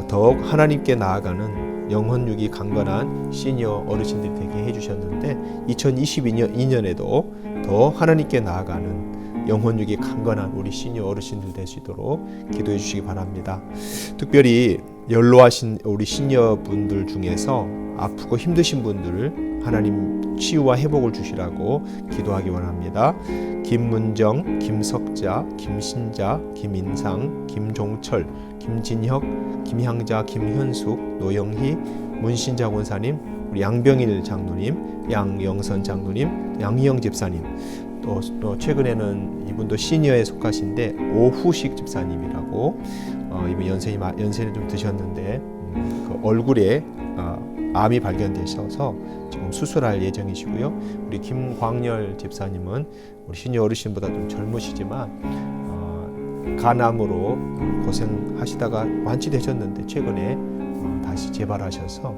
더욱 하나님께 나아가는 영혼육이 강건한 시니어 어르신들이 되게 해주셨는데, 2022년에도 더 하나님께 나아가는 영혼육이 강건한 우리 시니어 어르신들 되시도록 기도해 주시기 바랍니다. 특별히 연로하신 우리 시니어 분들 중에서 아프고 힘드신 분들을 하나님 치유와 회복을 주시라고 기도하기 원합니다. 김문정, 김석자, 김신자, 김인상, 김종철, 김진혁, 김향자, 김현숙, 노영희, 문신자 권사님, 우리 양병일 장로님, 양영선 장로님, 양희영 집사님, 또 최근에는 이분도 시니어에 속하신데 오후식 집사님이라고 이분 연세는 좀 드셨는데 그 얼굴에 암이 발견되셔서 지금 수술할 예정이시고요. 우리 김광열 집사님은 우리 시니어 어르신보다 좀 젊으시지만 간암으로 고생하시다가 완치되셨는데 최근에 다시 재발하셔서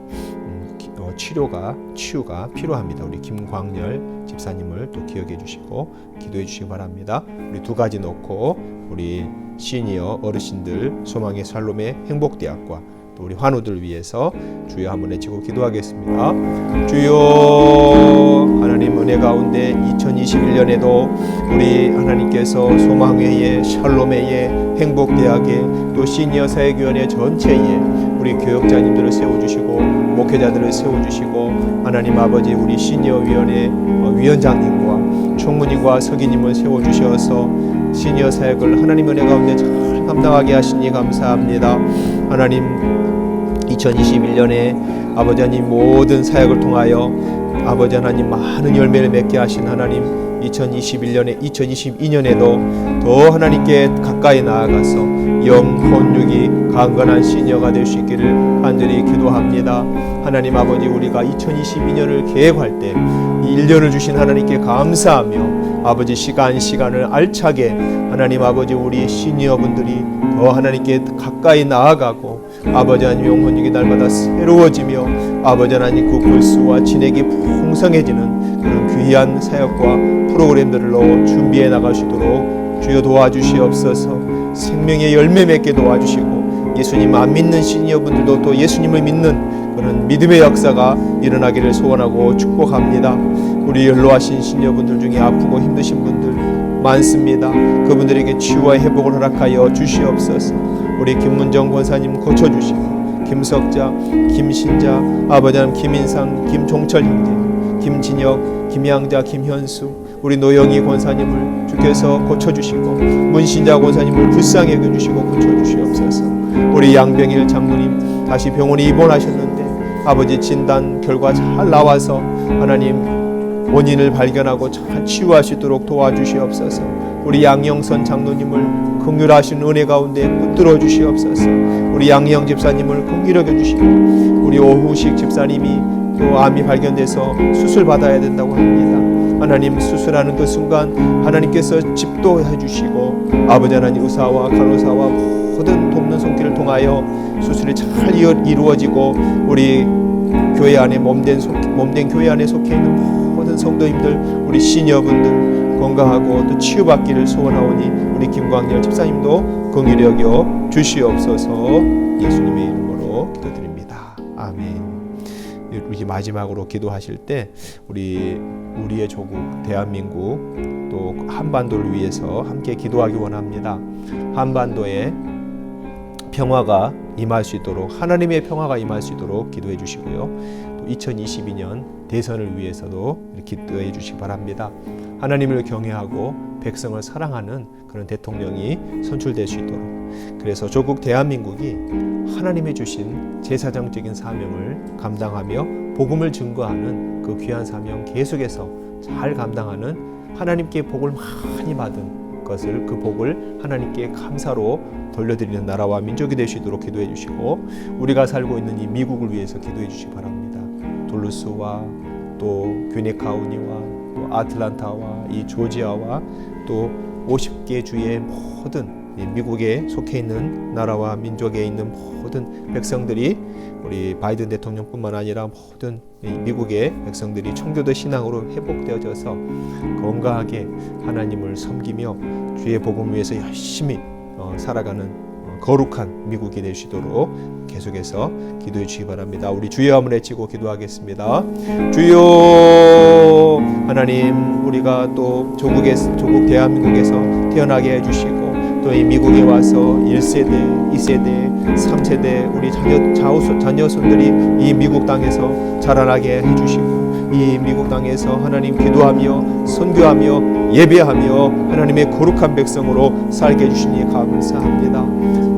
치유가 필요합니다. 우리 김광열 집사님을 또 기억해 주시고 기도해 주시기 바랍니다. 우리 두 가지 놓고 우리 시니어 어르신들 소망의 살롬의 행복대학과 또 우리 환우들 위해서 주여 한번 외치고 기도하겠습니다. 주여, 하나님 은혜 가운데 2021년에도 우리 하나님께서 소망회의 샬롬회의 행복대학의 또 시니어 사회교원의 전체에 우리 교역자님들을 세워주시고 목회자들을 세워주시고 하나님 아버지 우리 시니어 위원회 위원장님과 총무님과 서기님을 세워주셔서 시니어 사역을 하나님 은혜 가운데 잘 감당하게 하시니 감사합니다. 하나님 2021년에 아버지 하나님 모든 사역을 통하여 아버지 하나님 많은 열매를 맺게 하신 하나님 2022년에도 더 하나님께 가까이 나아가서 영혼육이 강건한 시니어가 될 수 있기를 간절히 기도합니다. 하나님 아버지 우리가 2022년을 계획할 때 1년을 주신 하나님께 감사하며 아버지 시간을 알차게 하나님 아버지 우리 시니어분들이 더 하나님께 가까이 나아가고 아버지 하나님 영혼육이 날마다 새로워지며 아버지 하나님 그 골수와 진액이 풍성해지는 그런 귀한 사역과 프로그램들로 준비해 나갈 수 있도록 주여 도와주시옵소서. 생명의 열매 맺게 도와주시고 예수님 안 믿는 시니어분들도 또 예수님을 믿는 그런 믿음의 역사가 일어나기를 소원하고 축복합니다. 우리 연로하신 시니어분들 중에 아프고 힘드신 분들 많습니다. 그분들에게 치유와 회복을 허락하여 주시옵소서. 우리 김문정 권사님 고쳐주시고 김석자, 김신자, 아버지 하나님 김인상, 김종철 형제, 김진혁, 김양자, 김현수 우리 노영희 권사님을 주께서 고쳐주시고 문신자 권사님을 불쌍히 여겨주시고 고쳐주시옵소서. 우리 양병일 장로님 다시 병원에 입원하셨는데 아버지 진단 결과 잘 나와서 하나님 원인을 발견하고 잘 치유할 수 있도록 도와주시옵소서. 우리 양영선 장로님을 긍휼하신 은혜 가운데 붙들어 주시옵소서. 우리 양영 집사님을 긍휼히 여겨주시고 우리 오후식 집사님이 또 암이 발견돼서 수술 받아야 된다고 합니다. 하나님 수술하는 그 순간 하나님께서 집도해 주시고 아버지 하나님 의사와 간호사와 모든 돕는 손길을 통하여 수술이 잘 이루어지고 우리 교회 안에 몸된 교회 안에 속해 있는 모든 성도님들 우리 시니어분들 건강하고 또 치유받기를 소원하오니 우리 김광열 집사님도 긍휼히 여겨 주시옵소서. 예수님의 이름으로 기도드립니다. 아멘. 우리 마지막으로 기도하실 때 우리의 조국 대한민국 또 한반도를 위해서 함께 기도하기 원합니다. 한반도에 평화가 임할 수 있도록 하나님의 평화가 임할 수 있도록 기도해 주시고요. 또 2022년 대선을 위해서도 기도해 주시기 바랍니다. 하나님을 경외하고 백성을 사랑하는 그런 대통령이 선출될 수 있도록 그래서 조국 대한민국이 하나님이 주신 제사장적인 사명을 감당하며 복음을 증거하는 그 귀한 사명 계속해서 잘 감당하는 하나님께 복을 많이 받은 것을 그 복을 하나님께 감사로 돌려드리는 나라와 민족이 될 수 있도록 기도해 주시고 우리가 살고 있는 이 미국을 위해서 기도해 주시기 바랍니다. 둘루스와 또 뷰네카우니와 또 아틀란타와 이 조지아와 또 50개 주의 모든 미국에 속해 있는 나라와 민족에 있는 모든 백성들이 우리 바이든 대통령뿐만 아니라 모든 미국의 백성들이 청교도 신앙으로 회복되어져서 건강하게 하나님을 섬기며 주의 복음을 위해서 열심히 살아가는 거룩한 미국이 될 수 있도록 계속해서 기도해 주시기 바랍니다. 우리 주여 한번 외치고 기도하겠습니다. 주여 하나님 우리가 또 조국 대한민국에서 태어나게 해주시고 또 이 미국에 와서 1세대, 2세대, 3세대 우리 자녀손들이 이 미국 땅에서 자라나게 해주시고 이 미국 땅에서 하나님 기도하며 선교하며 예배하며 하나님의 거룩한 백성으로 살게 해주시니 감사합니다.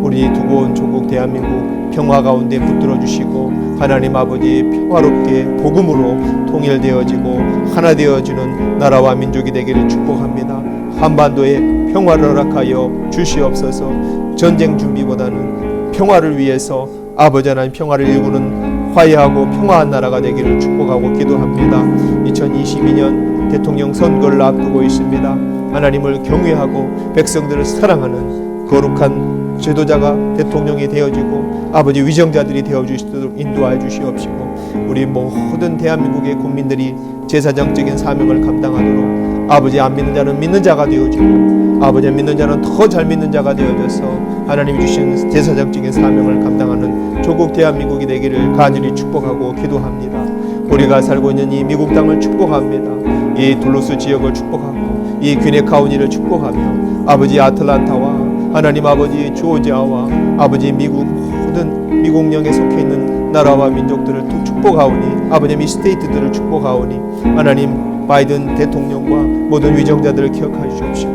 우리 두고 온 조국 대한민국 평화 가운데 붙들어 주시고 하나님 아버지 평화롭게 복음으로 통일되어지고 하나 되어지는 나라와 민족이 되기를 축복합니다. 한반도에 평화를 허락하여 주시옵소서. 전쟁 준비보다는 평화를 위해서 아버지 하나님 평화를 일구는 화해하고 평화한 나라가 되기를 축복하고 기도합니다. 2022년 대통령 선거를 앞두고 있습니다. 하나님을 경외하고 백성들을 사랑하는 거룩한 지도자가 대통령이 되어지고 아버지 위정자들이 되어주시도록 인도하여 주시옵시고 우리 모든 대한민국의 국민들이 제사장적인 사명을 감당하도록 아버지 안 믿는 자는 믿는 자가 되어지고 아버지 믿는 자는 더 잘 믿는 자가 되어져서 하나님이 주신 제사장적인 사명을 감당하는 조국 대한민국이 되기를 간절히 축복하고 기도합니다. 우리가 살고 있는 이 미국 땅을 축복합니다. 이 둘루스 지역을 축복하고 이 귀네 카운티를 축복하며 아버지 아틀란타와 하나님 아버지 조지아와 아버지 미국 모든 미국령에 속해 있는 나라와 민족들을 또 축복하오니 아버지 이 스테이트들을 축복하오니 하나님 바이든 대통령과 모든 위정자들을 기억하여 주십시오.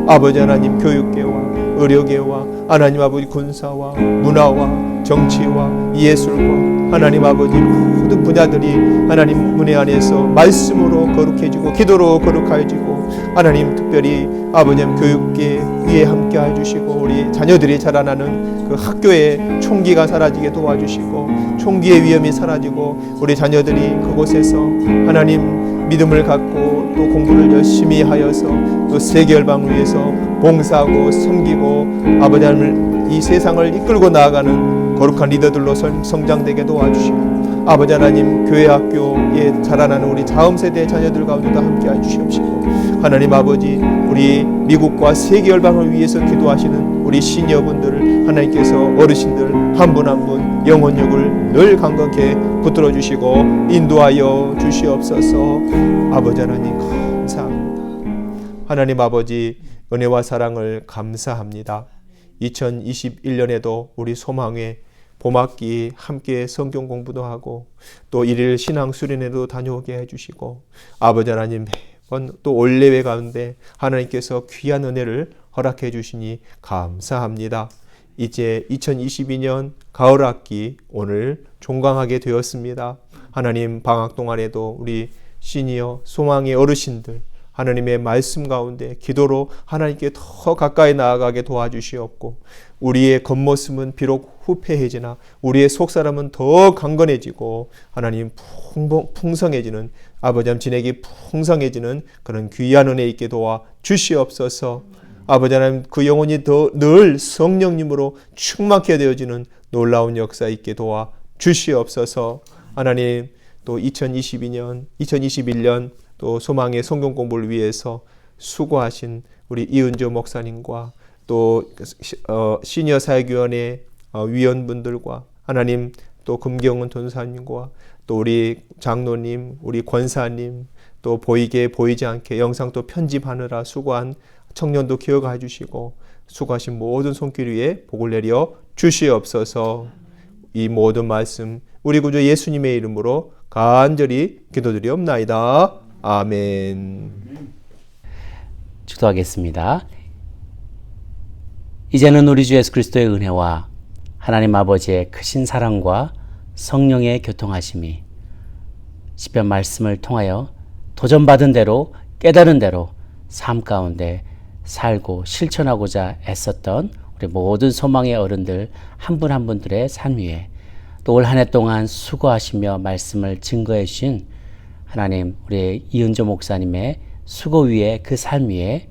아버지 하나님 교육계와 의료계와 하나님 아버지 군사와 문화와 정치와 예술과 하나님 아버지 모든 분야들이 하나님 문의 안에서 말씀으로 거룩해지고 기도로 거룩해지고 하나님 특별히 아버지 교육계 위에 함께 해주시고 우리 자녀들이 자라나는 그 학교에 총기가 사라지게 도와주시고 총기의 위험이 사라지고 우리 자녀들이 그곳에서 하나님 믿음을 갖고 또 공부를 열심히 하여서 또 세계 열방을 위해서 봉사하고 섬기고 아버지 하나님을 이 세상을 이끌고 나아가는 거룩한 리더들로 성장되게 도와주시고 아버지 하나님 교회 학교에 자라나는 우리 다음 세대의 자녀들 가운데도 함께 해주시옵시고 하나님 아버지 우리 미국과 세계 열방을 위해서 기도하시는 우리 시니어분들을 하나님께서 어르신들 한 분 한 분 영혼력을 늘 강건케 붙들어 주시고 인도하여 주시옵소서. 아버지 하나님 감사합니다. 하나님 아버지 은혜와 사랑을 감사합니다. 2021년에도 우리 소망회 봄학기 함께 성경 공부도 하고 또 일일 신앙 수련회도 다녀오게 해주시고 아버지 하나님 매번 또 올 예배 가운데 하나님께서 귀한 은혜를 허락해 주시니 감사합니다. 이제 2022년 가을학기 오늘 종강하게 되었습니다. 하나님 방학 동안에도 우리 시니어 소망의 어르신들 하나님의 말씀 가운데 기도로 하나님께 더 가까이 나아가게 도와주시옵고 우리의 겉모습은 비록 후패해지나 우리의 속사람은 더 강건해지고 하나님 풍성해지는 아버지 하나님 진액이 풍성해지는 그런 귀한 은혜 있게 도와 주시옵소서. 아버지 하나님 그 영혼이 더 늘 성령님으로 충만케 되어지는 놀라운 역사 있게 도와 주시옵소서. 하나님 또 2021년 또 소망의 성경 공부를 위해서 수고하신 우리 이은조 목사님과 또 시니어 사역위원회 위원분들과 하나님 또 금경은 전사님과 또 우리 장로님, 우리 권사님 또 보이게 보이지 않게 영상 또 편집하느라 수고한 청년도 기억해 주시고 수고하신 모든 손길 위에 복을 내려 주시옵소서. 이 모든 말씀 우리 구주 예수님의 이름으로 간절히 기도드리옵나이다. 아멘. 기도하겠습니다. 이제는 우리 주 예수 그리스도의 은혜와 하나님 아버지의 크신 사랑과 성령의 교통하심이 시편 말씀을 통하여 도전받은 대로 깨달은 대로 삶 가운데 살고 실천하고자 애썼던 우리 모든 소망의 어른들 한 분 한 분들의 삶 위에 또 올 한 해 동안 수고하시며 말씀을 증거해 주신 하나님 우리 이은조 목사님의 수고 위에 그 삶 위에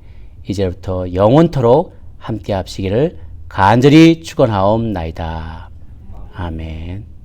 이제부터 영원토록 함께 합시기를 간절히 축원하옵나이다. 아멘.